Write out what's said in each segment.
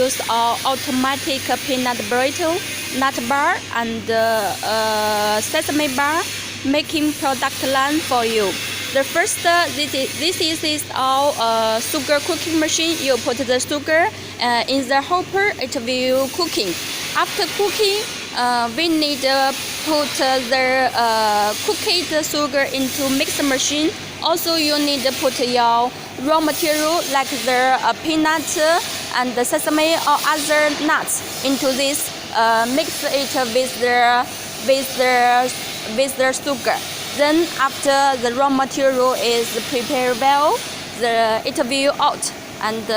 introduce our automatic peanut burrito, nut bar, and sesame bar making product line for you. The first, this is our sugar cooking machine. You put the sugar in the hopper, it will cooking. After cooking, we need to put the cooked sugar into mixer machine. Also, you need to put your raw material like the peanut and the sesame or other nuts into this. Mix it with the sugar. Then after the raw material is prepared well, it will out and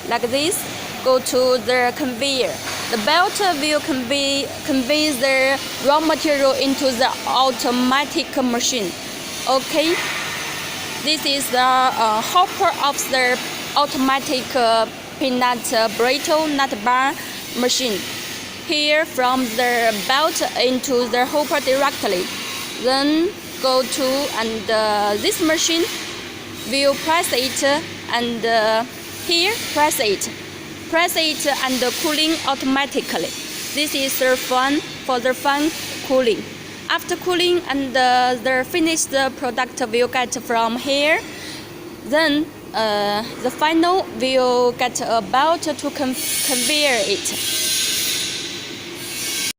like this go to the conveyor. The belt will convey the raw material into the automatic machine. Okay, this is the hopper of the automatic peanut burrito nut bar machine. Here from the belt into the hopper directly. Then go to and this machine will press it and here press it and cooling automatically. This is the fan for the fan cooling. After cooling and the finished product will get from here. Then the final will get a belt to conveyor it.